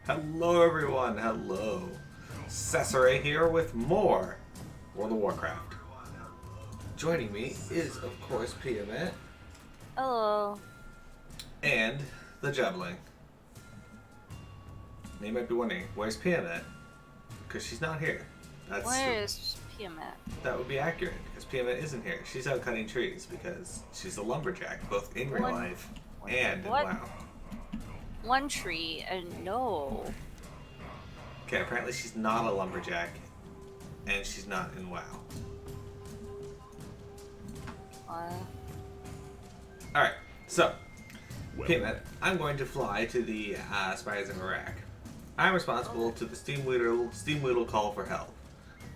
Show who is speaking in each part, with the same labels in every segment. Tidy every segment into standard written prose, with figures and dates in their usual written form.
Speaker 1: Hello everyone, hello. Cesare here with more World of Warcraft. Joining me is, of course, Piamet
Speaker 2: Hello.
Speaker 1: and the Jubbling. You might be wondering, where's Piamet? Because she's not here.
Speaker 2: Where is Piamet?
Speaker 1: That would be accurate, because Piamet isn't here. She's out cutting trees because she's a lumberjack, both in real life and in WoW.
Speaker 2: One tree and no.
Speaker 1: Okay, apparently she's not a lumberjack, and she's not in WoW. Alright, so, Piamet, I'm going to fly to the Spires of Arak. I'm responsible to the Steamweedle call for help.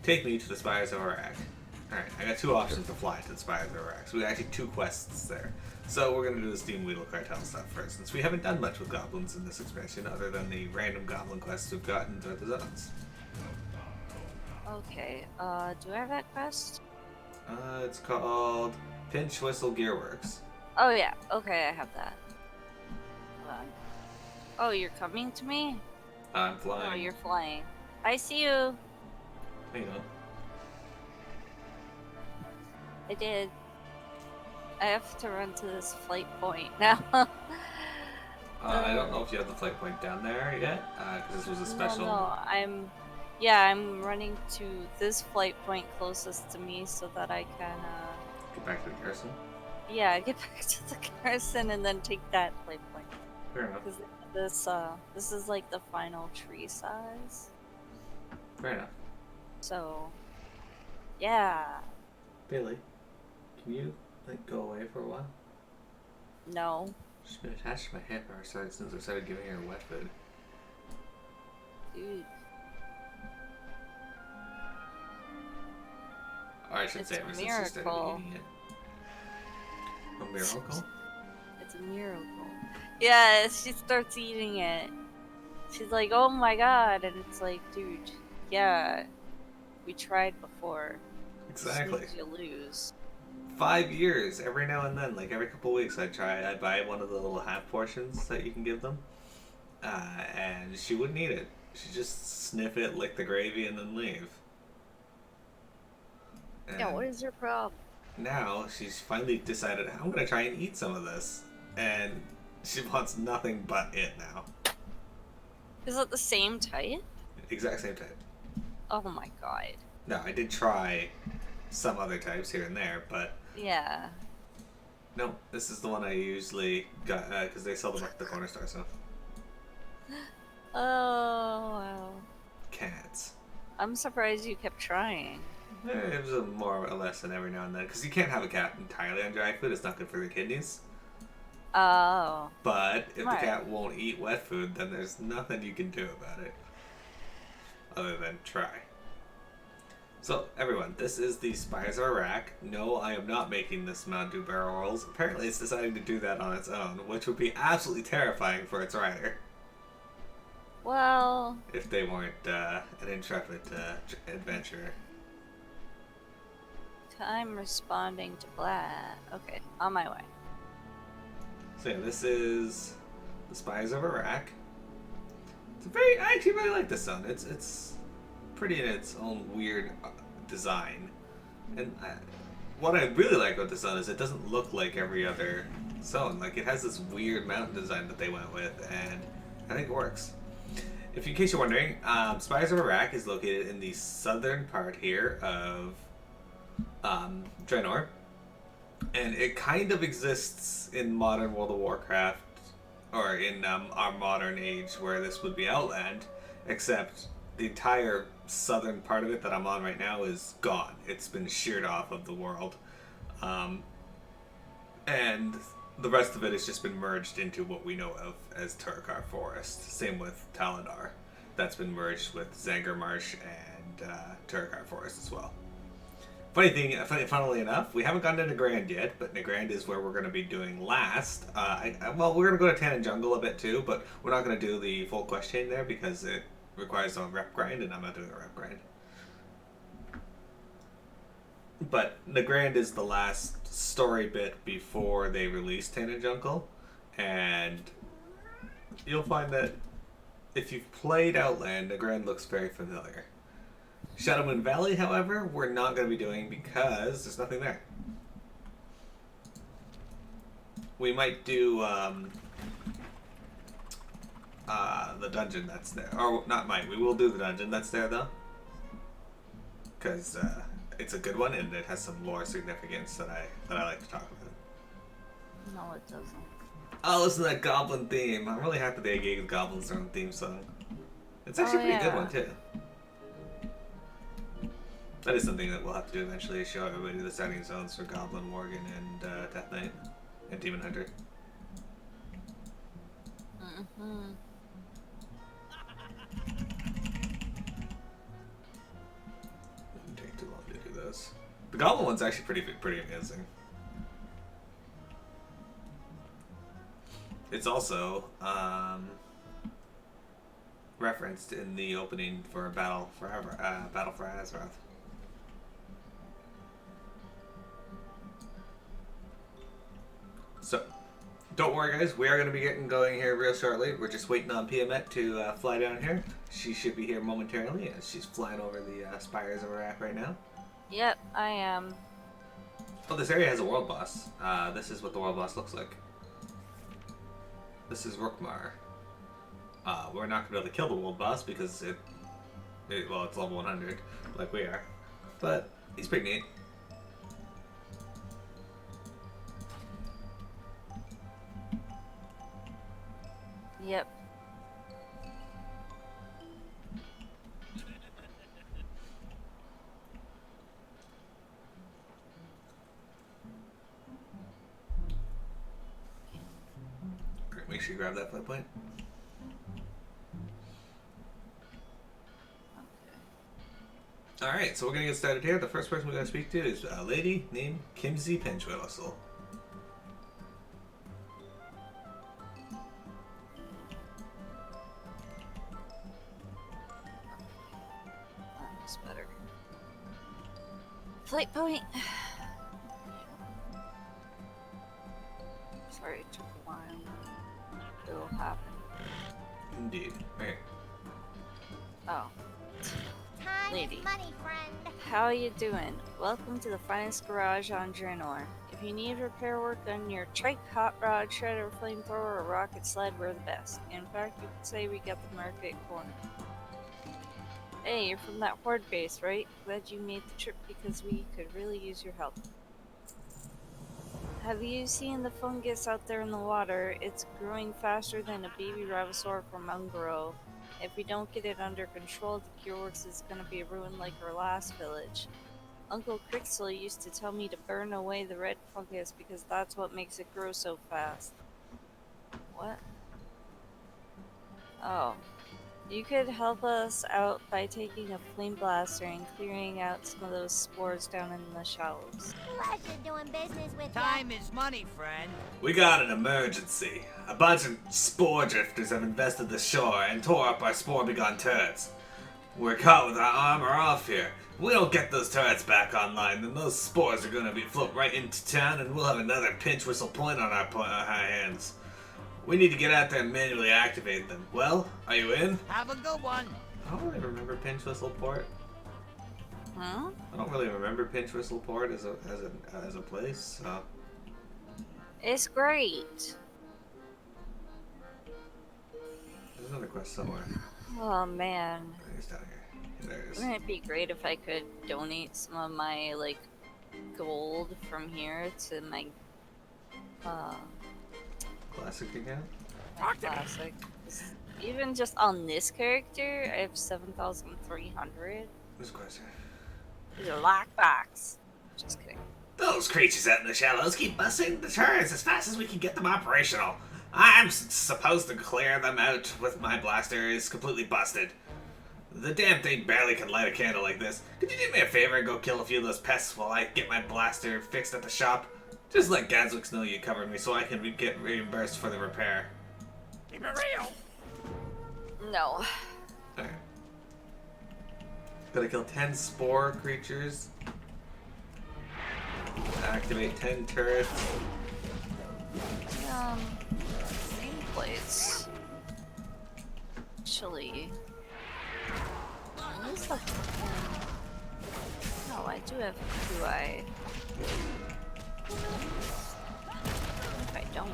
Speaker 1: Take me to the Spires of Arak. Alright, I got two options to fly to the Spires of Arak, so we got actually two quests there. So we're going to do the Steamweedle cartel stuff first, since we haven't done much with goblins in this expansion, other than the random goblin quests we've gotten throughout the zones.
Speaker 2: Okay, do I have that quest?
Speaker 1: It's called Pinch Whistle Gearworks.
Speaker 2: Oh yeah, okay, I have that. Hold on. Oh, you're coming to me?
Speaker 1: I'm flying.
Speaker 2: Oh, you're flying. I see you.
Speaker 1: Hang on.
Speaker 2: I did. I have to run to this flight point now.
Speaker 1: I don't know if you have the flight point down there yet, because this was a special...
Speaker 2: No, I'm running to this flight point closest to me so that I can,
Speaker 1: Get back to the garrison?
Speaker 2: Yeah, get back to the garrison and then take that flight point.
Speaker 1: Fair enough.
Speaker 2: Because this is like the final tree size.
Speaker 1: Fair enough.
Speaker 2: So, yeah.
Speaker 1: Bailey, can you, go away for a while?
Speaker 2: No.
Speaker 1: She's been attached to my hip since I started giving her wet food.
Speaker 2: Dude.
Speaker 1: Or I should say ever since she started eating it. A miracle?
Speaker 2: It's a miracle. Yeah, she starts eating it. She's like, oh my god, and it's like, dude, yeah, we tried before.
Speaker 1: Exactly.
Speaker 2: You lose.
Speaker 1: 5 years, every now and then, every couple weeks I'd buy one of the little half portions that you can give them. And she wouldn't eat it. She'd just sniff it, lick the gravy, and then leave. And
Speaker 2: yeah, what is your problem?
Speaker 1: now she's finally decided, I'm going to try and eat some of this. And she wants nothing but it now.
Speaker 2: Is it the same type?
Speaker 1: Exact same type.
Speaker 2: Oh my god.
Speaker 1: No, I did try some other types here and there, but...
Speaker 2: Yeah.
Speaker 1: No, this is the one I usually got, because they sell them at the corner store, so...
Speaker 2: Oh, wow.
Speaker 1: Cats.
Speaker 2: I'm surprised you kept trying.
Speaker 1: It was more or less than every now and then, because you can't have a cat entirely on dry food, it's not good for the kidneys.
Speaker 2: Oh.
Speaker 1: But if the cat won't eat wet food, then there's nothing you can do about it. Other than try. So, everyone, this is the Spires of Arak. No, I am not making this mount do barrel rolls. Apparently it's deciding to do that on its own, which would be absolutely terrifying for its rider.
Speaker 2: Well...
Speaker 1: if they weren't an intrepid adventurer.
Speaker 2: I'm responding to Vlad. Okay, on my way.
Speaker 1: So yeah, this is the Spires of Arak. I actually really like this zone. It's pretty in its own weird design. And what I really like about this zone is it doesn't look like every other zone. It has this weird mountain design that they went with, and I think it works. In case you're wondering, Spires of Arak is located in the southern part here of Draenor. And it kind of exists in modern World of Warcraft, or in our modern age where this would be Outland, except the entire southern part of it that I'm on right now is gone. It's been sheared off of the world. And the rest of it has just been merged into what we know of as Turkar Forest. Same with Taladar. That's been merged with Zangar Marsh and Turkar Forest as well. Funnily enough, we haven't gotten to Nagrand yet, but Nagrand is where we're going to be doing last. Well, we're going to go to Tannin Jungle a bit too, but we're not going to do the full quest chain there because it requires a rep grind, and I'm not doing a rep grind. But Nagrand is the last story bit before they release Tannin Jungle, and you'll find that if you've played Outland, the ground looks very familiar. Shadowmoon Valley, however, we're not going to be doing because there's nothing there. We might do the dungeon that's there. Or, not might, we will do the dungeon that's there, though. Because it's a good one and it has some lore significance that I like to talk about.
Speaker 2: No, it doesn't.
Speaker 1: Oh, listen to that goblin theme. I'm really happy they gave goblins their own theme song. It's actually a pretty good one, too. That is something that we'll have to do eventually, show everybody the setting zones for Goblin, Worgen, and Death Knight, and Demon Hunter.
Speaker 2: Mm-hmm.
Speaker 1: Doesn't take too long to do those. The Goblin one's actually pretty amazing. It's also referenced in the opening for Battle for Azeroth. So, don't worry guys, we are going to be getting going here real shortly. We're just waiting on Piamet to fly down here. She should be here momentarily as she's flying over the Spires of Arak right now.
Speaker 2: Yep, I am.
Speaker 1: Oh, this area has a world boss. This is what the world boss looks like. This is Rookmar. We're not going to be able to kill the world boss because it's level 100, like we are. But he's pretty neat.
Speaker 2: Yep.
Speaker 1: Great, make sure you grab that flight point. Alright, so we're going to get started here. The first person we're going to speak to is a lady named Kimsey Pinchwhistle.
Speaker 2: That's better. Flight point. Sorry, it took a while. It'll happen.
Speaker 1: Indeed. Right.
Speaker 2: Oh.
Speaker 3: Time
Speaker 2: Lady.
Speaker 3: is money, friend.
Speaker 2: How are you doing? Welcome to the finest garage on Draenor. If you need repair work on your trike, hot rod, shredder, flamethrower, or rocket sled, we're the best. In fact, you could say we got the market corner. Hey, you're from that Horde base, right? Glad you made the trip because we could really use your help. Have you seen the fungus out there in the water? It's growing faster than a baby Ravasaur from Ungro. If we don't get it under control, the Cureworks is gonna be ruined like our last village. Uncle Crixel used to tell me to burn away the red fungus because that's what makes it grow so fast. What? Oh. You could help us out by taking a flame blaster and clearing out some of those spores down in the shallows.
Speaker 3: Pleasure doing business with
Speaker 4: Time is money, friend.
Speaker 1: We got an emergency. A bunch of spore drifters have infested the shore and tore up our spore-begun turrets. We're caught with our armor off here. If we don't get those turrets back online, then those spores are gonna be float right into town and we'll have another pinch whistle point on our hands. We need to get out there and manually activate them. Well, are you in?
Speaker 4: Have a good one.
Speaker 1: I don't really remember Pinch Whistle Port.
Speaker 2: Huh?
Speaker 1: I don't really remember Pinch Whistle Port as a place. So.
Speaker 2: It's great.
Speaker 1: There's another quest somewhere.
Speaker 2: Oh man.
Speaker 1: I think it's down here. There it is.
Speaker 2: Wouldn't it be great if I could donate some of my, like, gold from here to my,
Speaker 1: Classic account?
Speaker 2: my classic? 'Cause even just on this character, I have 7,300.
Speaker 1: This quest here.
Speaker 2: These are lockbox. Just kidding.
Speaker 1: Those creatures out in the shallows keep busting the turrets as fast as we can get them operational. I'm supposed to clear them out with my blaster is completely busted. The damn thing barely can light a candle like this. Could you do me a favor and go kill a few of those pests while I get my blaster fixed at the shop? Just let Gazwix know you covered me so I can get reimbursed for the repair.
Speaker 4: Keep it real.
Speaker 2: No.
Speaker 1: Alright. Gotta kill 10 spore creatures. Activate 10 turrets.
Speaker 2: Same place. actually. What is the fucking... Oh, I do have QI. If I don't.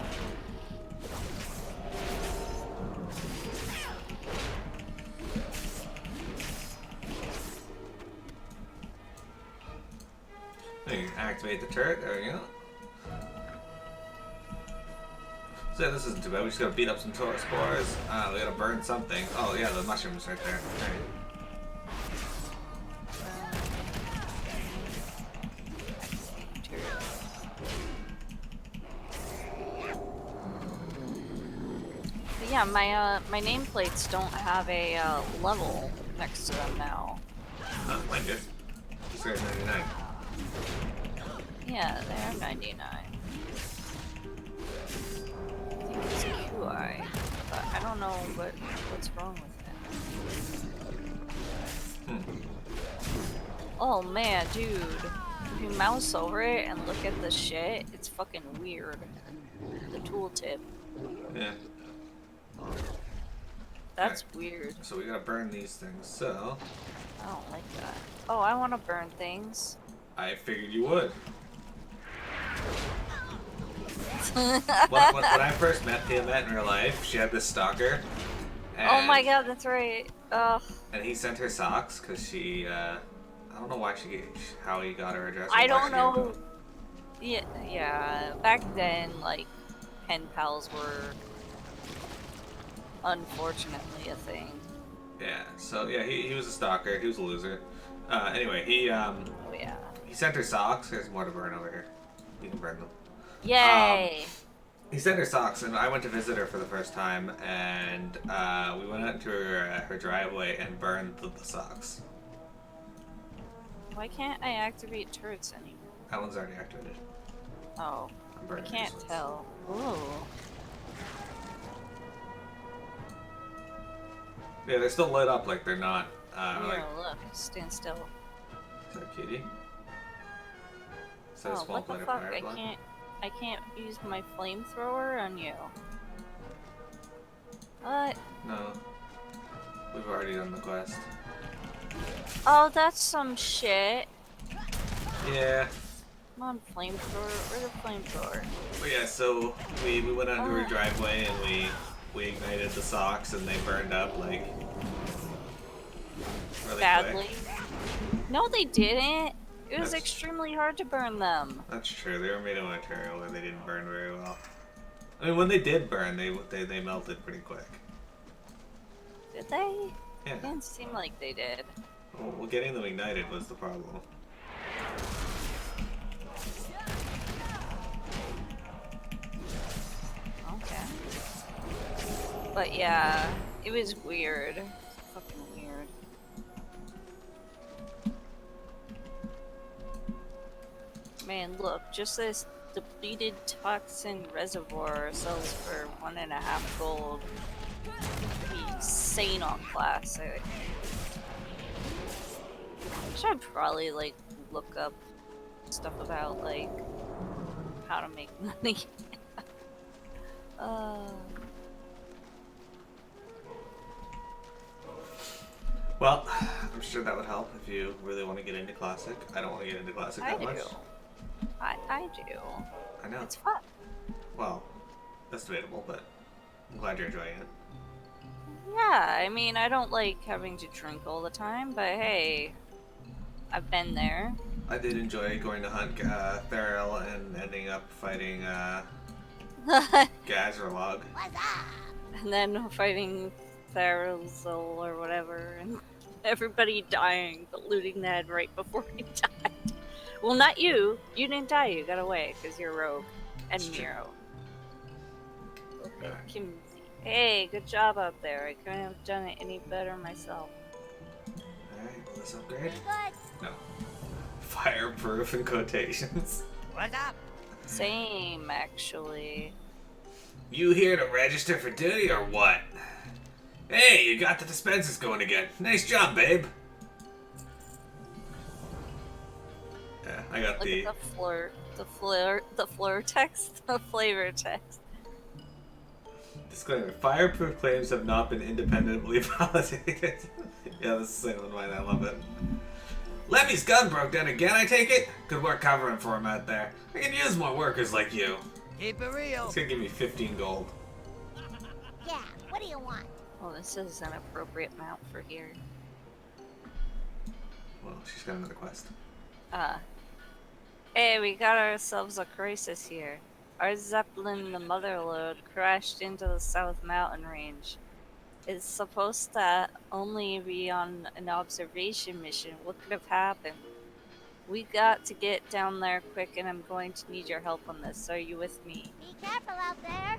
Speaker 1: There you activate the turret. There we go. So this isn't too bad. We just gotta beat up some spores. We gotta burn something. Oh yeah, the mushrooms right there. Alright.
Speaker 2: But yeah, my nameplates don't have a level next to them now.
Speaker 1: Oh, mine good. It's right at 99.
Speaker 2: Yeah, they're 99. I think it's QI, but I don't know what's wrong with it. Oh man, dude. If you mouse over it and look at the shit, it's fucking weird. The tooltip.
Speaker 1: Yeah.
Speaker 2: That's weird.
Speaker 1: So we gotta burn these things, so...
Speaker 2: I don't like that. Oh, I want to burn things.
Speaker 1: I figured you would. when I first met Tiamat in real life, she had this stalker.
Speaker 2: Oh my god, that's right. Ugh.
Speaker 1: And he sent her socks because she, I don't know why how he got her address.
Speaker 2: I don't know. Yeah, back then, like, pen pals were unfortunately a thing.
Speaker 1: Yeah, so yeah, he was a stalker. He was a loser. Anyway,
Speaker 2: Oh yeah.
Speaker 1: he sent her socks. There's more to burn over here. You can burn them.
Speaker 2: Yay!
Speaker 1: He sent her socks, and I went to visit her for the first time, and we went out into her driveway and burned the socks.
Speaker 2: Why can't I activate turrets anymore?
Speaker 1: That one's already activated.
Speaker 2: Oh,
Speaker 1: I'm
Speaker 2: I
Speaker 1: burning
Speaker 2: can't
Speaker 1: these ones.
Speaker 2: tell. Ooh.
Speaker 1: Yeah, they're still lit up like they're not.
Speaker 2: Here, look, stand still.
Speaker 1: Is that a kitty? Is that a
Speaker 2: Oh,
Speaker 1: small
Speaker 2: what the
Speaker 1: bladder
Speaker 2: fuck?
Speaker 1: firefly?
Speaker 2: I can't use my flamethrower on you. What?
Speaker 1: No. We've already done the quest.
Speaker 2: Oh, that's some shit.
Speaker 1: Yeah.
Speaker 2: Come on, flamethrower. Where's the flamethrower?
Speaker 1: But yeah, so we went out into her driveway and we ignited the socks and they burned up like really
Speaker 2: Badly.
Speaker 1: quick.
Speaker 2: No, they didn't. It was
Speaker 1: That's-
Speaker 2: extremely hard to burn them.
Speaker 1: That's true. They were made of material where they didn't burn very well. I mean, when they did burn, they melted pretty quick.
Speaker 2: Did they?
Speaker 1: Yeah.
Speaker 2: It didn't seem like they did.
Speaker 1: Well, getting them ignited was the problem.
Speaker 2: Okay. But yeah, it was weird. Fucking weird. Man, look, just this depleted toxin reservoir sells for 1.5 gold. Insane on classic. Should probably like look up stuff about like how to make money.
Speaker 1: Well, I'm sure that would help if you really want to get into Classic. I don't want to get into Classic
Speaker 2: I
Speaker 1: that
Speaker 2: do.
Speaker 1: much.
Speaker 2: I do.
Speaker 1: I know.
Speaker 2: It's fun.
Speaker 1: Well, that's debatable, but I'm glad you're enjoying it.
Speaker 2: Yeah, I mean, I don't like having to drink all the time, but hey, I've been there.
Speaker 1: I did enjoy going to hunt Theriel and ending up fighting Gazerlog.
Speaker 3: What's up?
Speaker 2: And then fighting Tharazel or whatever, and everybody dying, but looting the head right before he died. Well, not you. You didn't die. You got away because you're rogue and
Speaker 1: That's true.
Speaker 2: Miro. Okay,
Speaker 1: Alright.
Speaker 2: Kimsey. Hey, good job out there. I couldn't have done it any better myself.
Speaker 1: Alright, let's upgrade.
Speaker 3: Pretty good.
Speaker 1: No. Fireproof in quotations.
Speaker 4: What's up?
Speaker 2: Same, actually.
Speaker 1: You here to register for duty or what? Hey, you got the dispensers going again. Nice job, babe. Yeah, I got
Speaker 2: Look
Speaker 1: the...
Speaker 2: at the flavor text.
Speaker 1: Disclaimer: fireproof claims have not been independently validated. Yeah, this is the same one mine. I love it. Lemmy's gun broke down again, I take it? Good work covering for him out there. I can use more workers like you.
Speaker 4: Keep it real.
Speaker 1: It's gonna give me 15 gold.
Speaker 3: Yeah, what do you want?
Speaker 2: Well, this is an appropriate mount for here.
Speaker 1: Well, she's got another quest.
Speaker 2: Hey, we got ourselves a crisis here. Our Zeppelin, the Motherlode, crashed into the South Mountain Range. It's supposed to only be on an observation mission. What could have happened? We got to get down there quick, and I'm going to need your help on this. Are you with me?
Speaker 3: Be careful out there.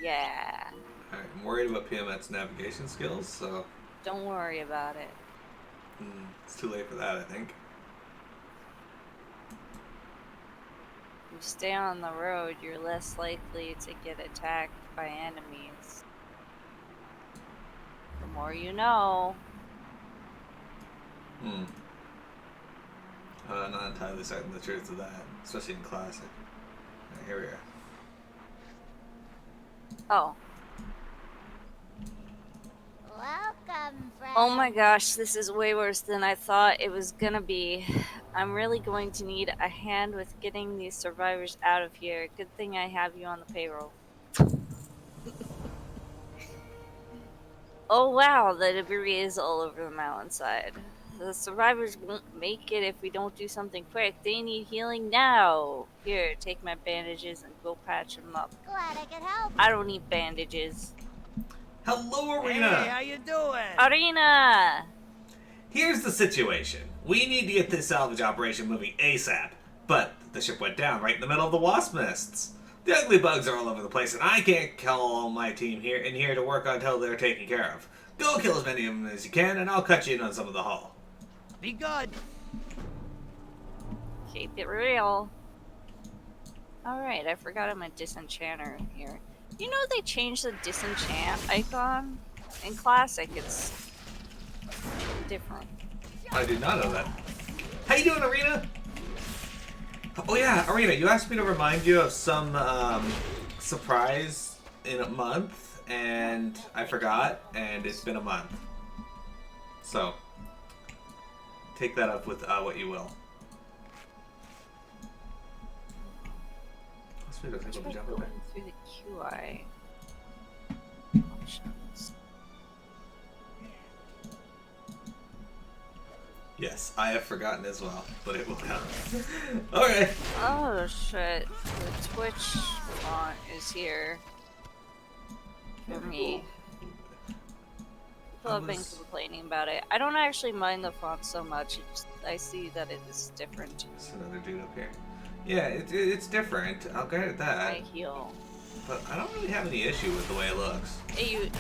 Speaker 2: Yeah.
Speaker 1: Alright, I'm worried about Piamet's navigation skills, so...
Speaker 2: Don't worry about it.
Speaker 1: It's too late for that, I think.
Speaker 2: If you stay on the road, you're less likely to get attacked by enemies. The more you know.
Speaker 1: Not entirely certain the truth of that, especially in Classic. Right, here we are.
Speaker 2: Oh.
Speaker 3: Welcome, friend.
Speaker 2: Oh my gosh, this is way worse than I thought it was gonna be. I'm really going to need a hand with getting these survivors out of here. Good thing I have you on the payroll. Oh wow, the debris is all over the mountainside. The survivors won't make it if we don't do something quick. They need healing now. Here, take my bandages and go patch them up.
Speaker 3: Glad I could help.
Speaker 2: I don't need bandages.
Speaker 1: Hello,
Speaker 4: Hey,
Speaker 1: Arena!
Speaker 4: how you doing?
Speaker 2: Arena!
Speaker 1: Here's the situation. We need to get this salvage operation moving ASAP. But the ship went down right in the middle of the wasp nests. The ugly bugs are all over the place, and I can't call all my team in here to work until they're taken care of. Go kill as many of them as you can, and I'll cut you in on some of the hull.
Speaker 4: Be good.
Speaker 2: Keep it real. Alright, I forgot I'm a disenchanter here. You know they changed the disenchant icon? In Classic, it's different.
Speaker 1: I did not know that. How you doing, Arena? Oh yeah, Arena, you asked me to remind you of some surprise in a month, and I forgot, and it's been a month. So, take that up with what you will. Let's maybe take a
Speaker 2: Try
Speaker 1: jump
Speaker 2: going
Speaker 1: over.
Speaker 2: through the QI options.
Speaker 1: Yes, I have forgotten as well, but it will come. Okay.
Speaker 2: Oh shit, the Twitch font is here for me. People have been complaining about it. I don't actually mind the font so much, I see that it is different.
Speaker 1: There's another dude up here. Yeah, it's different. I'll grant it that.
Speaker 2: I heal.
Speaker 1: But I don't really have any issue with the way it looks.
Speaker 2: Hey,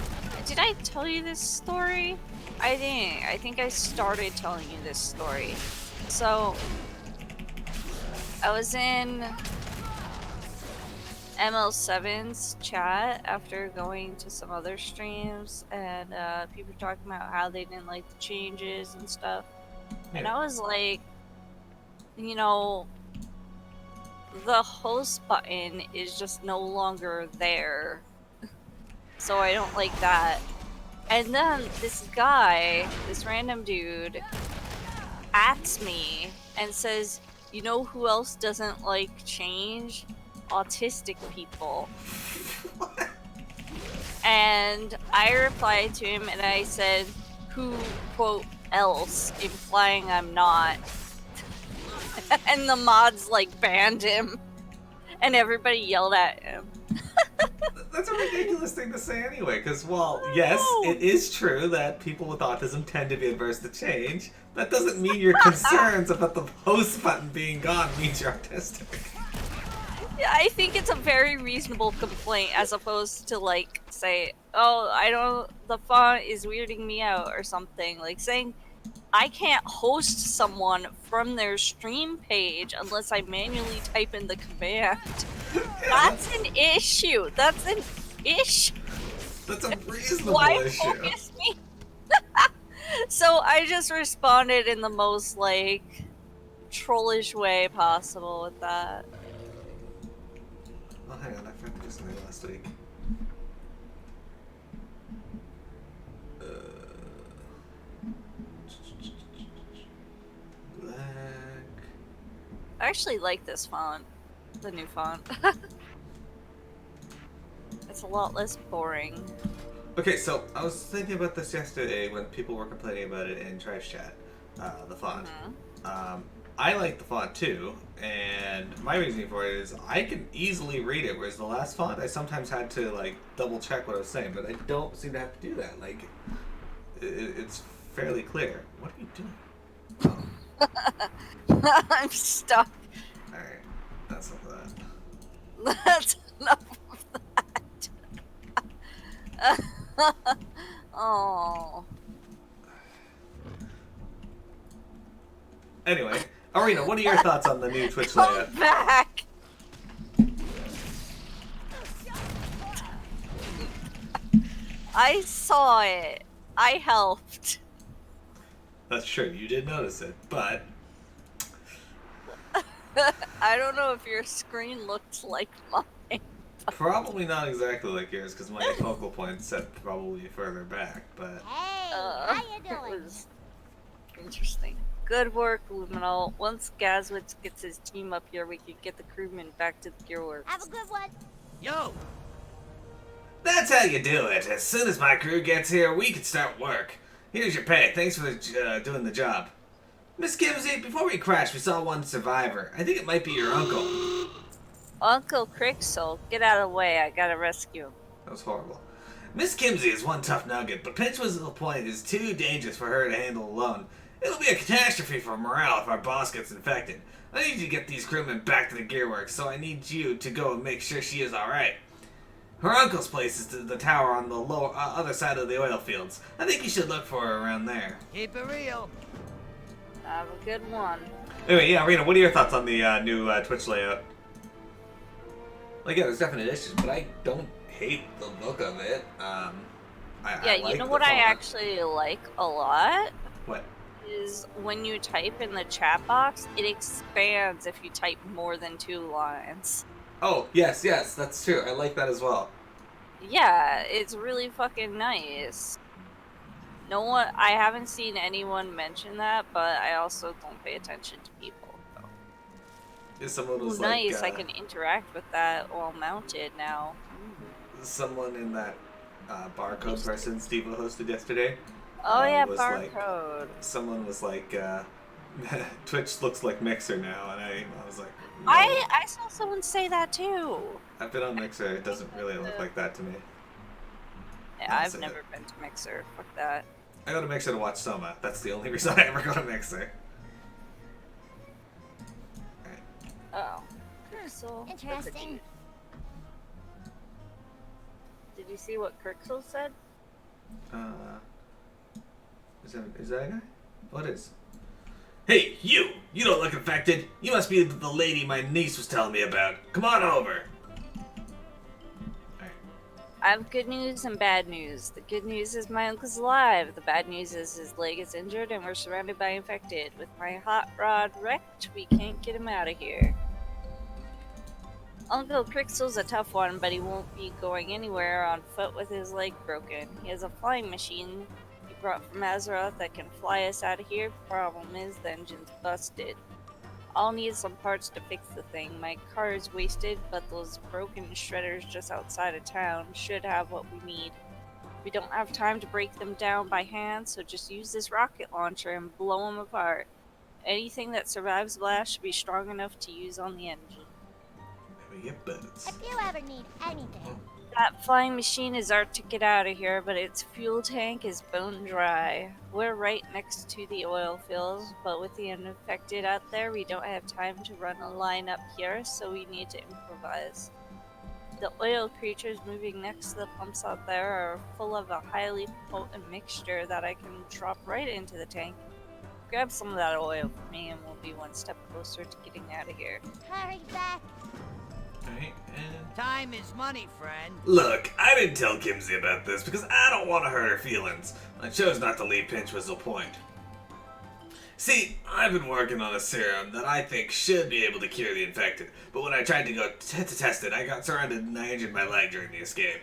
Speaker 2: did I tell you this story? I didn't. I think I started telling you this story. So, I was in ML7's chat after going to some other streams, and people were talking about how they didn't like the changes and stuff.
Speaker 1: Yeah.
Speaker 2: And I was like, you know, the host button is just no longer there. So I don't like that. And then this guy, this random dude, ats me and says, you know who else doesn't like change? Autistic people. And I replied to him and I said, who, quote, else, implying I'm not. And the mods like banned him. And everybody yelled at him.
Speaker 1: That's a ridiculous thing to say anyway, because while, yes, it is true that people with autism tend to be adverse to change, that doesn't mean your concerns about the host button being gone means you're autistic.
Speaker 2: Yeah, I think it's a very reasonable complaint as opposed to like say, oh, the font is weirding me out or something. Like saying, I can't host someone from their stream page unless I manually type in the command. That's an issue. That's an issue.
Speaker 1: That's a reasonable
Speaker 2: Why
Speaker 1: issue.
Speaker 2: focus me? So I just responded in the most like trollish way possible with that.
Speaker 1: Oh, hang on, I forgot to do something last week. Black.
Speaker 2: I actually like this font. The new font. It's a lot less boring.
Speaker 1: Okay, so I was thinking about this yesterday when people were complaining about it in Trash Chat, the font. I like the font too, and my reasoning for it is I can easily read it, whereas the last font I sometimes had to like double check what I was saying, but I don't seem to have to do that. Like, it's fairly clear. What are you doing? Oh,
Speaker 2: I'm stuck.
Speaker 1: alright. That's enough of that.
Speaker 2: That's enough of that. Oh.
Speaker 1: Anyway, Arena, what are your thoughts on the new Twitch layout?
Speaker 2: Come back! I saw it. I helped.
Speaker 1: That's true, you did notice it, but
Speaker 2: I don't know if your screen looked like mine.
Speaker 1: probably not exactly like yours, because my focal point's set probably further back, but...
Speaker 3: Hey, how you
Speaker 2: It
Speaker 3: doing?
Speaker 2: was interesting. Good work, Luminal. Once Gazwitz gets his team up here, we can get the crewmen back to the Gearworks.
Speaker 3: Have a good one.
Speaker 4: Yo!
Speaker 1: That's how you do it. As soon as my crew gets here, we can start work. Here's your pay. Thanks for doing the job. Miss Kimsey, before we crashed, we saw one survivor. I think it might be your uncle.
Speaker 2: Uncle Crixel, get out of the way. I gotta rescue him.
Speaker 1: That was horrible. Miss Kimsey is one tough nugget, but Pinchwhistle Point is too dangerous for her to handle alone. It'll be a catastrophe for morale if our boss gets infected. I need you to get these crewmen back to the Gearworks, so I need you to go and make sure she is alright. Her uncle's place is the tower on the lower other side of the oil fields. I think you should look for her around there.
Speaker 4: Keep it real.
Speaker 2: Have a good one.
Speaker 1: Anyway, yeah, Rena, what are your thoughts on the new Twitch layout? Like, yeah, there's definite issues, but I don't hate the look of it. I
Speaker 2: You
Speaker 1: like
Speaker 2: know
Speaker 1: the
Speaker 2: what I
Speaker 1: font.
Speaker 2: actually like a lot?
Speaker 1: What?
Speaker 2: Is when you type in the chat box, it expands if you type more than 2 lines.
Speaker 1: Oh, yes, that's true. I like that as well.
Speaker 2: Yeah, it's really fucking nice. I haven't seen anyone mention that, but I also don't pay attention to people. So.
Speaker 1: If someone
Speaker 2: Ooh,
Speaker 1: was
Speaker 2: nice, I
Speaker 1: like,
Speaker 2: can interact with that while mounted now.
Speaker 1: someone in that barcode person Steve hosted yesterday.
Speaker 2: Oh yeah,
Speaker 1: was
Speaker 2: barcode.
Speaker 1: Someone was like, Twitch looks like Mixer now, and I was like, no.
Speaker 2: I saw someone say that too.
Speaker 1: I've been on Mixer. It doesn't really look like that to me.
Speaker 2: Yeah,
Speaker 1: That's
Speaker 2: I've
Speaker 1: it.
Speaker 2: never been to Mixer. Fuck that.
Speaker 1: I go to Mixer to watch Soma. That's the only reason I ever go to Mixer. Alright.
Speaker 2: Oh. Crixel. That's a
Speaker 3: Interesting.
Speaker 2: dude. Did you see what Crixel said?
Speaker 1: Is that a guy? What is? Hey, you! You don't look infected. You must be the lady my niece was telling me about. Come on over. Alright.
Speaker 2: I have good news and bad news. The good news is my uncle's alive. The bad news is his leg is injured and we're surrounded by infected. With my hot rod wrecked, we can't get him out of here. Uncle Crixel's a tough one, but he won't be going anywhere on foot with his leg broken. He has a flying machine he brought from Azeroth that can fly us out of here. Problem is, the engine's busted. I'll need some parts to fix the thing. My car is wasted, but those broken shredders just outside of town should have what we need. We don't have time to break them down by hand, so just use this rocket launcher and blow them apart. Anything that survives blast should be strong enough to use on the engine.
Speaker 1: Maybe get boats.
Speaker 3: If you ever need anything,
Speaker 2: That flying machine is our ticket out of here, but its fuel tank is bone dry. We're right next to the oil fields, but with the infected out there, we don't have time to run a line up here, so we need to improvise. The oil creatures moving next to the pumps out there are full of a highly potent mixture that I can drop right into the tank. Grab some of that oil for me and we'll be one step closer to getting out of here.
Speaker 3: hurry back.
Speaker 1: Alright, and...
Speaker 4: Time is money, friend.
Speaker 1: Look, I didn't tell Kimsey about this because I don't want to hurt her feelings. I chose not to leave Pinchwhistle Point. See, I've been working on a serum that I think should be able to cure the infected, but when I tried to go to test it, I got surrounded and I injured my leg during the escape.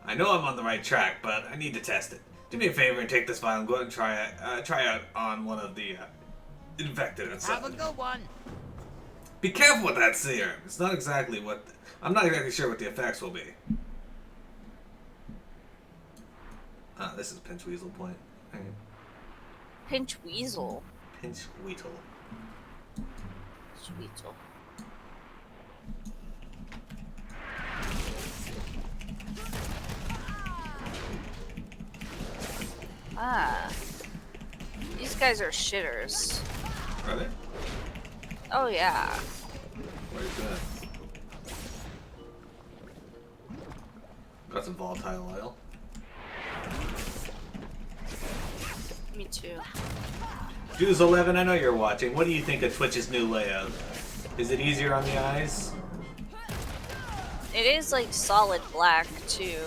Speaker 1: I know I'm on the right track, but I need to test it. Do me a favor and take this vial and go out and try out on one of the infected inside.
Speaker 4: Have a good one.
Speaker 1: Be careful with that serum. It's not exactly what... I'm not exactly sure what the effects will be. Ah, this is Pinch Weasel Point. Okay.
Speaker 2: Pinch Weasel.
Speaker 1: Pinch Weasel.
Speaker 2: Weasel. Ah. These guys are shitters.
Speaker 1: Are they?
Speaker 2: Oh yeah.
Speaker 1: Where's that? Got some volatile oil.
Speaker 2: Me too.
Speaker 1: Dudes11, I know you're watching. What do you think of Twitch's new layout? Is it easier on the eyes?
Speaker 2: It is like solid black too.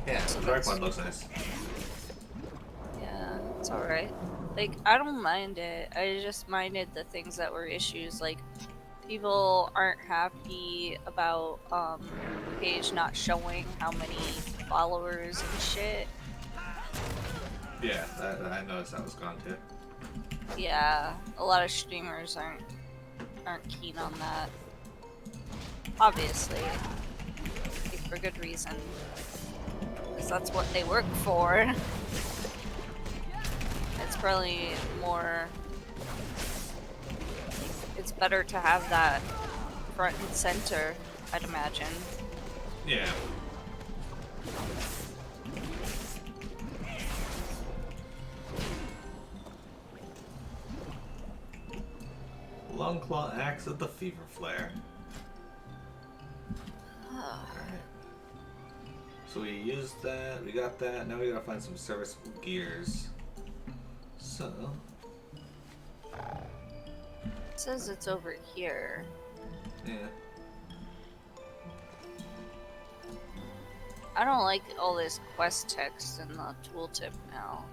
Speaker 1: Yeah, the dark one looks nice.
Speaker 2: Yeah, it's alright. Like, I don't mind it. I just minded the things that were issues. Like, people aren't happy about the page not showing how many followers and shit.
Speaker 1: Yeah, I noticed that was gone too.
Speaker 2: Yeah, a lot of streamers aren't keen on that. Obviously, like, for good reason, because that's what they work for. It's probably more. It's better to have that front and center, I'd imagine.
Speaker 1: Yeah. Longclaw axe of the fever flare. Alright. So we used that, we got that, now we gotta find some serviceable gears. So...
Speaker 2: It says it's over here.
Speaker 1: yeah.
Speaker 2: I don't like all this quest text in the tooltip now.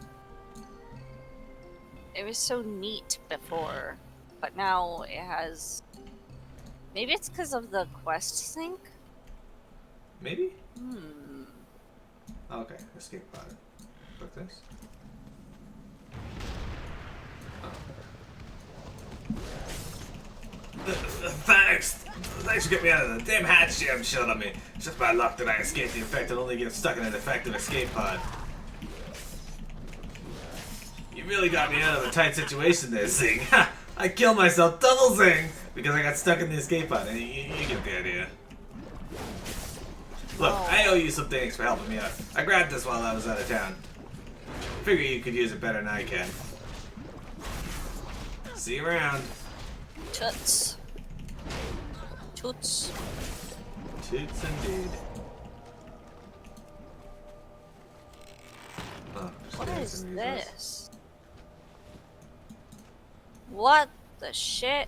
Speaker 2: It was so neat before, but now it has... Maybe it's because of the quest sync?
Speaker 1: Maybe?
Speaker 2: Hmm.
Speaker 1: Okay, escape pod. Click this. Oh. Thanks for getting me out of the damn hatch jam shut on me. It's just by luck that I escaped the infected, only get stuck in an effective escape pod. You really got me out of a tight situation there, Zing. Ha! I killed myself double Zing because I got stuck in the escape pod. You get the idea. Look, I owe you some thanks for helping me out. I grabbed this while I was out of town. Figure you could use it better than I can. See you around.
Speaker 2: Toots. Toots.
Speaker 1: Toots indeed. Oh,
Speaker 2: What
Speaker 1: stairs
Speaker 2: is
Speaker 1: and
Speaker 2: this? What the shit?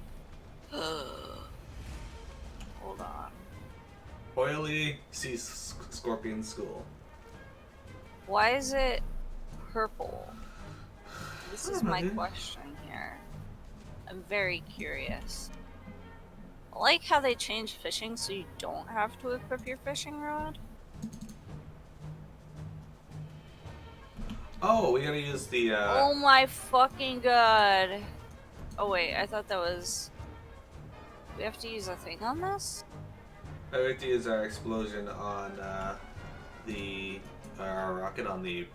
Speaker 2: Hold on.
Speaker 1: Oily sea scorpion skull.
Speaker 2: Why is it purple? This is my
Speaker 1: dude.
Speaker 2: question here. I'm very curious. I like how they changed fishing so you don't have to equip your fishing rod.
Speaker 1: Oh, we gotta use the
Speaker 2: Oh my fucking god. Oh wait, I thought that was... We have to use a thing on this?
Speaker 1: I have to use our explosion on our rocket on the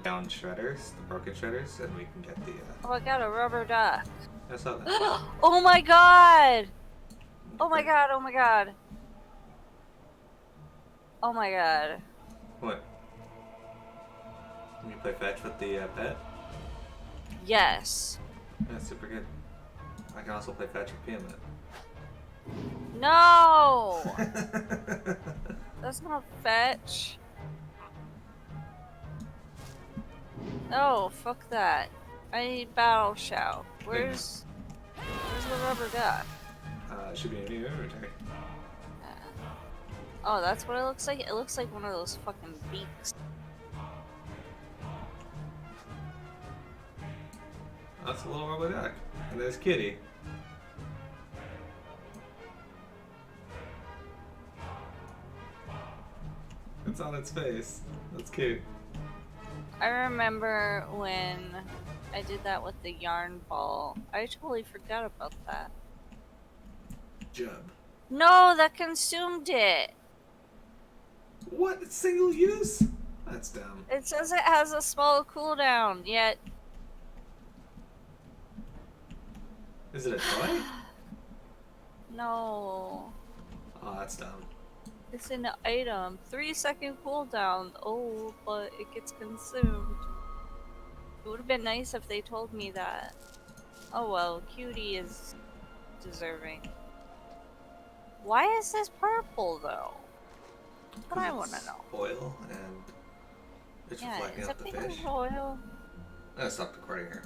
Speaker 1: down shredders, the broken shredders, and we can get the
Speaker 2: Oh, I got a rubber duck.
Speaker 1: that's not that.
Speaker 2: Oh my god! Oh my god, oh my god. Oh my god.
Speaker 1: What? Can you play fetch with the pet?
Speaker 2: Yes.
Speaker 1: That's super good. I can also play fetch with Piamet.
Speaker 2: No! That's not fetch. No, fuck that. I need battle shout. Where's the rubber duck?
Speaker 1: It should be in your inventory.
Speaker 2: Oh, that's what it looks like? It looks like one of those fucking beaks.
Speaker 1: That's a little rubber duck. And there's Kitty. It's on its face. That's cute.
Speaker 2: I remember when I did that with the yarn ball. I totally forgot about that.
Speaker 1: Jub.
Speaker 2: No, that consumed it.
Speaker 1: What? It's single use? That's dumb.
Speaker 2: It says it has a small cooldown, yet
Speaker 1: Is it a toy?
Speaker 2: no.
Speaker 1: Oh, that's dumb.
Speaker 2: It's an item. 3-second cooldown. Oh, but it gets consumed. It would have been nice if they told me that. Oh well, Cutie is deserving. Why is this purple though? But I want to know.
Speaker 1: Oil and it's
Speaker 2: Yeah,
Speaker 1: reflecting
Speaker 2: is
Speaker 1: off
Speaker 2: it
Speaker 1: the
Speaker 2: because
Speaker 1: fish.
Speaker 2: of oil?
Speaker 1: I'm gonna stop recording here.